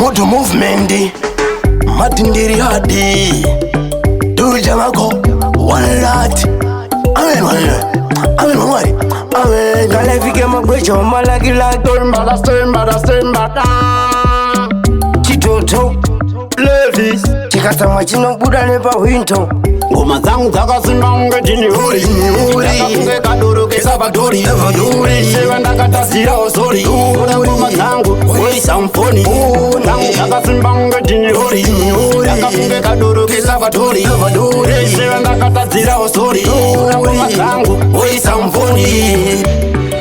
Moto movement, matindiri hadi Tuja mako, one lot Amen mwari Amen Kale fike magwecho malagila Stemba Chitoto Levis Chikatama chino buda nepa winto Ngoma zangu zakasimba ungetini huri Yakafunge kadoro kesabadori Sewa ndakatasira osori Ngoma zangu oi samfoni Zangu zakasimba ungetini huri Yakafunge kadoro kesabadori Sewa ndakatasira osori Ngoma zangu oi samfoni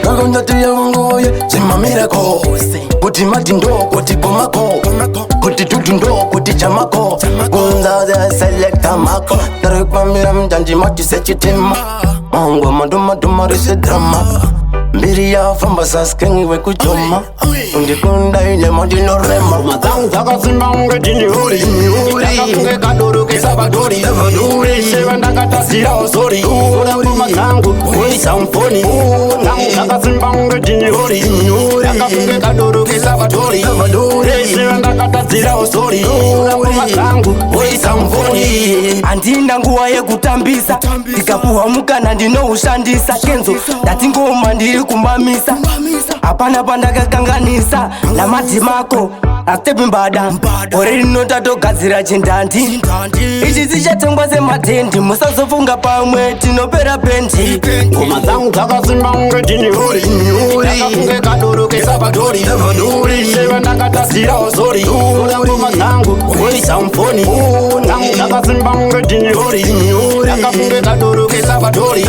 Kagonda tuya wangoye Sima mirako Kuti mati ndo kuti komako Kuti tutu ndo kuti chamako Kunza de selecta mako Tarikwa mira mjanji mati sechitima Mangwa maduma rese drama Mbiri ya famba saskengi we kuchoma Undikunda ile madino rema Ngoma zangu zakasimba ungetini huri Yakafunge kadoro kesabadori Sewa ndakatasira osori Ngoma zangu oi samfoni Zangu zakasimba ungetini huri Yakafunge kadoro kesabadori Sewa ndakatasira osori Ngoma zangu oi samfoni Andina nguwa ye kutambisa Tikapuwa mukana ndino ushandisa Kenzo dati ngoma ndiri kumbamisa Apana pandaka kanganisa La mati mako Astepi mbada Oreri notato gazira chindandi Ichi zichatengwa se matendi Musazofunga pamwe tinopera penti Ngoma zangu zakasimba ungetini huri Yakafunge kadoro kesabadori Sewa ndakatasira osori Ngoma zangu oi samfoni Zangu zakasimba ungetini huri Yakafunge kadoro kesabadori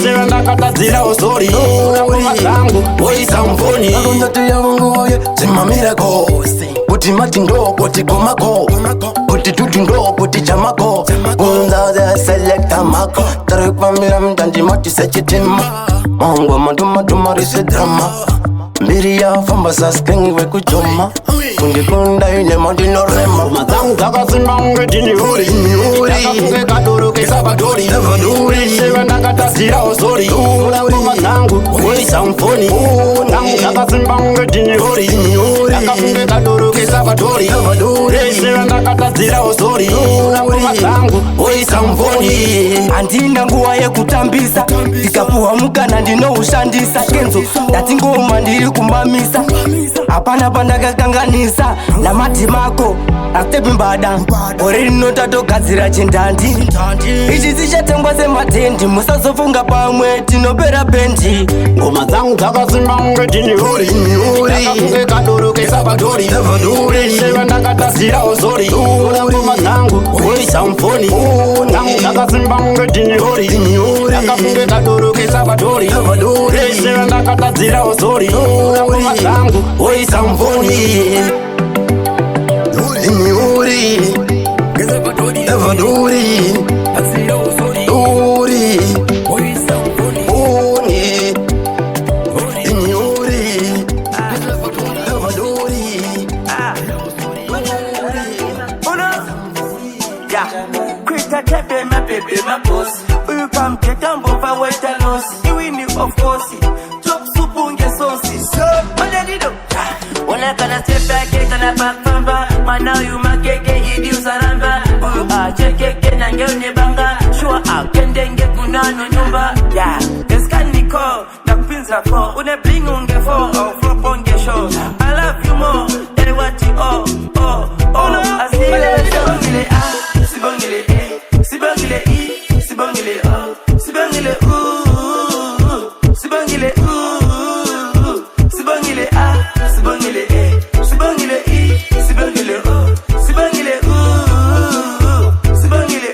Sewa ndakatasira osori Ngoma zangu oi samfoni Kagonda tuya wangoye Sima mirako Kuti mati ndo kuti komako Kuti tutu ndo kuti chamako Kunza de selecta mako Tarikwa mira mjanji mati sechitima Mangwa maduma rese drama Mbiri ya famba saskengi we kuchoma Undikunda ile madino rema Ngoma zangu zakasimba ungetini huri Yakafunge kadoro kesabadori Sewa ndakatasira osori Ngoma zangu oi samfoni Zangu zakasimba ungetini huri Yakafunge kadoro kesabadori Sewa ndakatasira osori Ngoma zangu oi samfoni Andina nguwa ye kutambisa Tikapuwa mukana ndino ushandisa Kenzo dati ngoma ndiri kumbamisa Apana pandaka kanganisa La mati mako Astepi mbada Oreri notato gazira chindandi Ichi zichatengwa se matendi Musazofunga pamwe tinopera penti Ngoma zangu zakasimba ungetini huri Yakafunge kadoro kesabadori Sewa ndakatasira osori Ngoma zangu oi samfoni Zangu zakasimba ungetini huri Yakafunge kadoro kesabadori Sewa ndakatasira osori Ngoma zangu oi samfoni Uri Evaduri Uri My baby, my boss. You come get down, but I wait a loss. You win it, of course. Chop soup on your sauces. What did you do? When I can step back, get on a back from back. Man, now you make it, you do saramba. Check it, and get your banga. Sure, I can then get Munano number. Yeah, the scan me call. The pins are call. When I bring on the phone, or flop on your show. I love you more than what you oh. I see you, Sibongile, Sibongile, Sibongile, Sibongile, Sibongile, Sibongile, Sibongile, Sibongile, Sibongile, Sibongile, Sibongile,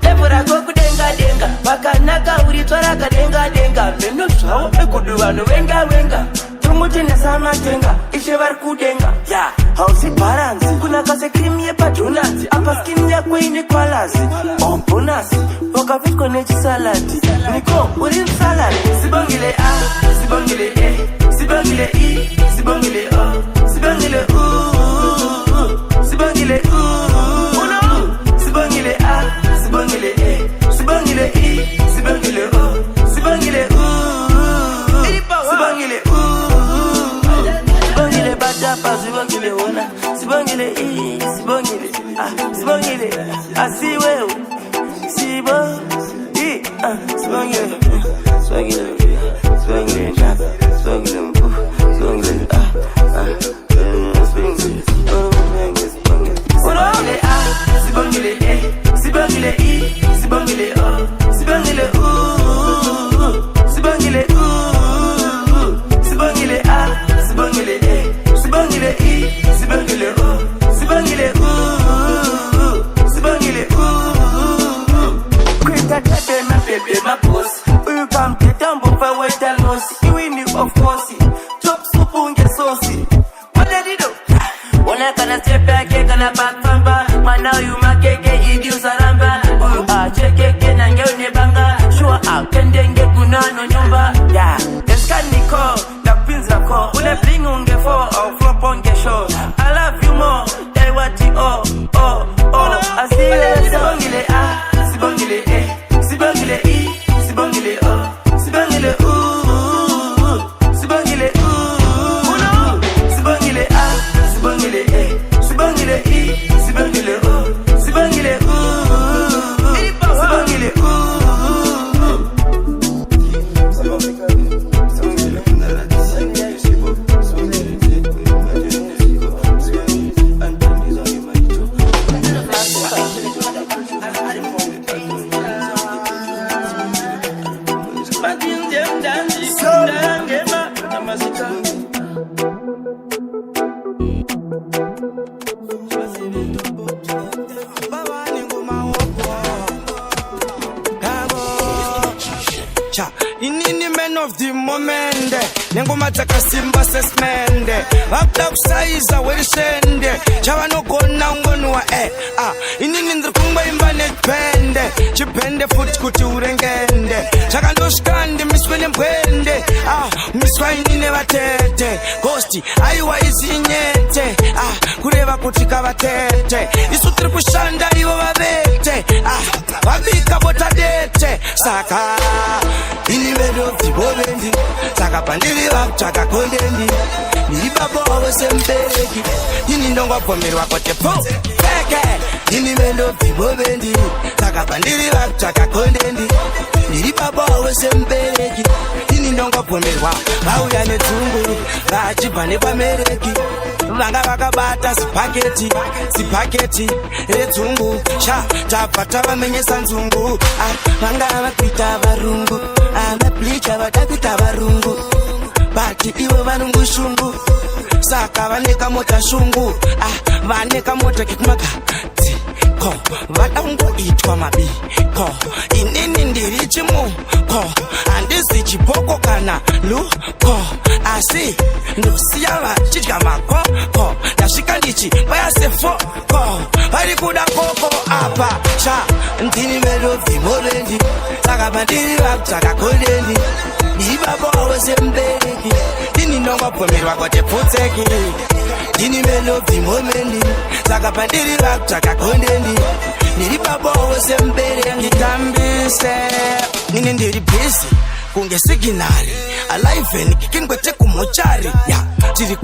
Devora go denga, Bakanaka, we try denga, Menu show, a good one, wenga. Tumutina sama tenga, ishevar kudenga, ya, hausi paranzi, kuna kase krimi ye patronazi, apa skin ya kweini kwa lazi, omponasi, waka viko nechi salati, niko, uri salati, sibongile sibongile sibongile sibongile sibongile sibongile sibongile sibongile sibongile sibongile sibongile Bada pa sibongile wona sibongile sibongile sibongile asiwe sibo sibongile sibongile sibongile of course, chop soup and get saucy. What did you do? When I can step back, I can back from back. Man, now you make it, you saramba. Check it, and get your banga. Sure, I can then get Gunano number. Yeah, the scanning call, the pins are called. When I bring on the four or flop on the show. I love you more, than what you I see you, Sibongile, Sibongile, Sibongile, Sibongile, Sibongile, Sibongile, Sibongile, Sibongile, Sibongile, Sibongile, Sibongile, Inini men of the moment Nengoma takasimba sesmende Wapta kusaiza werishende Chawa no kona ungonua Inini ndrikungwa imba netpende Chipende futi kuti urengende Chaka ndoshkande miswele mpwende Miswa inine watete Ghosti aiwa izinyete Kureva kuti kavatete Isu tiri kushanda iwo wabete Wabika botadete Saka Ini medo vibobendi Saka pandili wapchaka kondendi Nili babo awe sembeki Ini ndongwa pomerwa kote po Peke Ini medo vibobendi Saka pandili wapchaka kondendi Nili babo awe sembeki Ini ndongwa pomerwa Bauya netungu Rachibane pa mereki Vanga vakabata sipaketi Etungu Sha Tapata vamenyesa nzungu Vanga vakuita varungu Amaplicha vatakuita varungu Bati iwe varungu shungu Saka vaneka mota shungu Vaneka mota kikumaka Ko Vatangu itwa mabi Ko Inini ndiri chimu Ko Andisi chipoko kana Lu Ko Asi Ndusia vachitka mako Ko Nashika ndichi Vaya sefo Ko Varikuda koko apa Sha Ntini medo vimorendi Saka bandiri vapchaka kodendi Nibabo awe sembeki Dini nonga pomerwa kote puteki Dini melo vimorendi Saka bandiri vapchaka kodendi Nibabo awe sembeki Nitambise Nini ndiri busy Kunge signali Alive kikingwete kumochari Tiri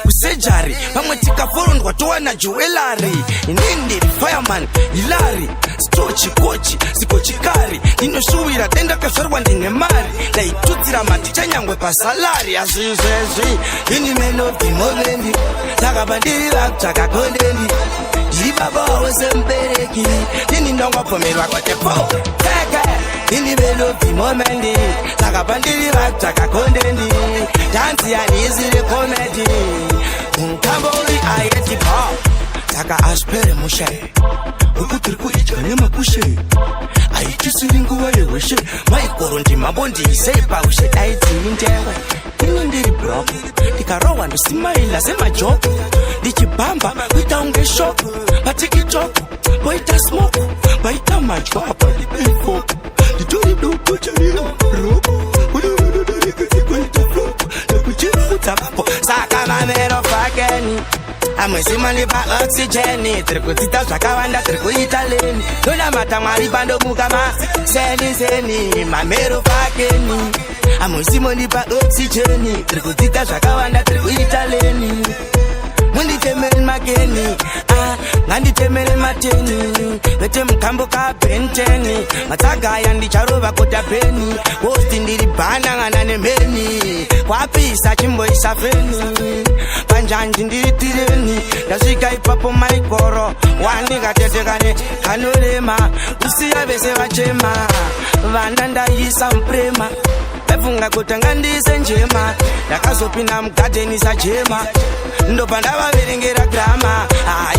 kusejari Pamwe tikafurundwa tuwa na jewelry Inindi fireman Hilari Stochi kochi Siko chikari Nino shuwira Tenda kashorwa ndine mari Na itutira maticha nyangwe pa salari Asizezi Ini meno vimovendi Saka bandiri wapchaka kondendi Jibaba awe sempereki Nini ndongwa pomerwa kote po Teke Ini meno vimovendi Saka bandiri wapchaka kondendi Dansi ya nizire komedi Nkamboli ayeti pa Saka aspere mushe Ukutiriku ichkanye makushe Aichisiringu wa yeweshe Maikoro ndimabondi isepa ushe Aiti mintewe Ini ndiri block Dikarowa ndo simaila sema joke Dichibamba wita unge shock Patiki choku Waita smoke Waita majwapa Dipefo Dituri do kucharira Roko Saka mamero fakeni Amwezi malipa oxygeni Trikutita zvakawanda trikuita leni Nona mata mwari pando mukama Seni mamero fakeni Amwezi malipa oxygeni Trikutita zvakawanda trikuita leni ageni nganditemere mateni vete mukambo kabhenteni matsagaya ndicharova kota peni wosti ndiri bhana ngana nemheni kwapisa chimboisa feni panjanji ndiri tireni ndasvika ipapo maikoro wandikatetekane kanorema kusiya vese vachema vana ndaisa muprema efunga kutanga ndise njema ndakazopinda mugadheni sajema ndobva ndavaverengera grama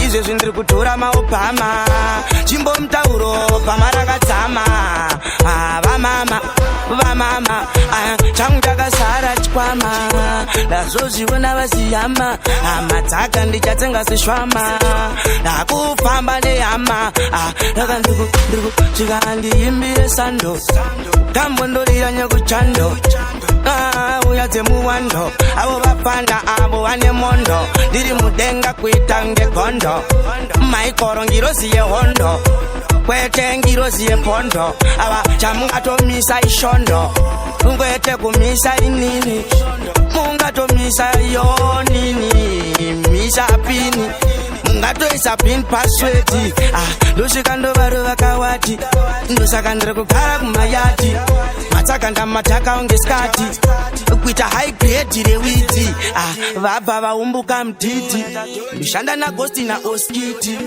izvezvi ndiri kutora maobhama chimbo mutauro bhama rakadzama vamama changu chakasara chikwama ndazozviona vasiyama madzaka ndichatsenga seshwama ndakufamba nehama ndakandirikutsvika ndiimbire sando tambondorira nyekuchando uya dzemuwando avo vapanda avo vane mondo ndiri mudenga kuita ngegondo maikoro ngirozi yehondo kwete ngirozi yepondo ava chamungatomisa ishondo kwete kumisa inini mungatomisa yonini misa pini mungatoisa pin paswedi ndosvika ndovaro vakawati ndosaka ndiri kugara kumayati matsaka ndamataka unge skati kuita high grade rewiti vabva vaumbuka mtiti ndishanda nagosti naoskiti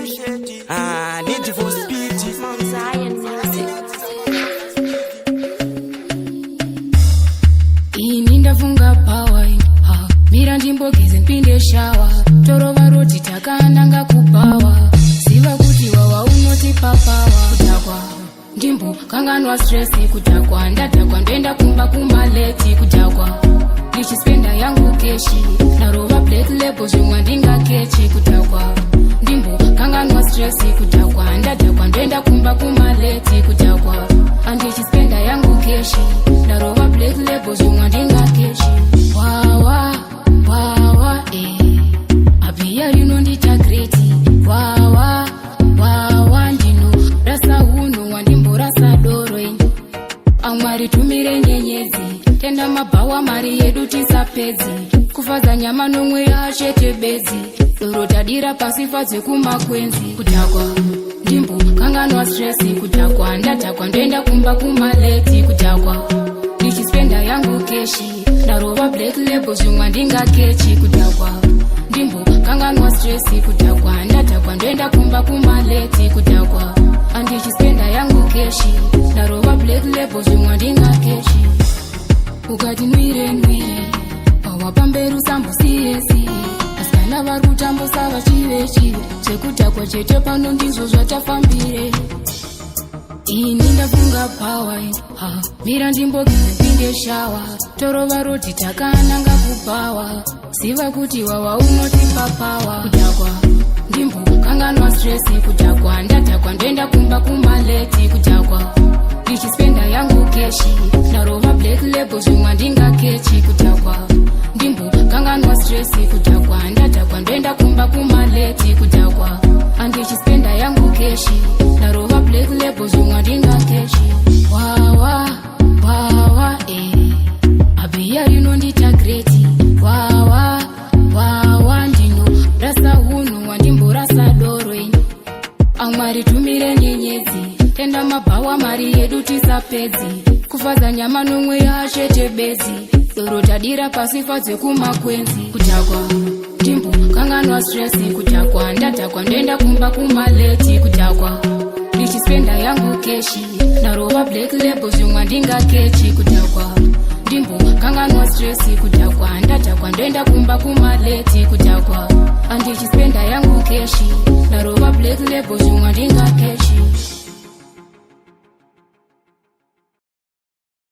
need for speed ini ndafunga power mira ndimbogeze mpinde shawa torova roti takandanga kupawa ziva kuti wawa unoti papawa kutakwa ndimbo kanganwa stressi kutakwa ndadakwa ndoenda kumba kumaleti kutakwa ndichispenda yangu keshi narova black label zvimwe ndingakechi kutakwa ndimbo kanganwa stressi kutakwa ndadakwa ndoenda kumba kumaleti kutakwa andichispenda yangu keshi narova black label zvimwe ndingakechi wawa abiya rinondita greti wawa ndino rasa uno wandimbo rasa doro amwari tumire nyenyedzi tenda mabhawa mari yedu tisapedzi kufadza nyama nomweya achete bedzi doro tadira pasifa dzekumakwenzi kutakwa ndimbo kanganwa stressi kutakwa ndatakwa ndoenda kumba kumaleti kutakwa ndichispenda yangu keshi ndarova black label zvimwe ndingakechi kutakwa ndimbo kanganwa stressi kutakwa ndatakwa ndoenda kumba kumaleti kutakwa andichispenda yangu keshi ndarova black label zvimwe ndingakechi ukati nwire pawapamberu sambusiyesiye asikana vari kutambusa vachive zvekutakwa chete pano ndizvo zvatafambire ini ndafunga pawa mira ndimbogeze pinde shawa torova roti takananga kupawa ziva kuti wawa unoti papawa kutakwa ndimbo kanganwa stressi kutakwa ndatakwa ndoenda kumba kumaleti kutakwa ndichispenda yangu keshi narova black label zvimwe ndingakechi kutakwa ndimbo kanganwa stressi kutakwa ndatakwa ndoenda kumba kumaleti kutakwa andichispenda yangu keshi narova black label zvimwe ndingakechi wawa abiya rinondita greti wawa ndino rasa uno wandimbo rasa doro amwari tumire nyenyedzi tenda mabhawa mari yedu tisapedzi kufadza nyama nomweya achete bedzi doro tadira pasifa dzekumakwenzi kutakwa ndimbo kanganwa stressi kutakwa ndatakwa ndoenda kumba kumaleti kutakwa ndichispenda yangu keshi narova black label zvimwe ndingakechi kutakwa ndimbo kanganwa stressi kutakwa ndatakwa ndoenda kumba kumaleti kutakwa andichispenda yangu keshi narova black label zvimwe ndingakechi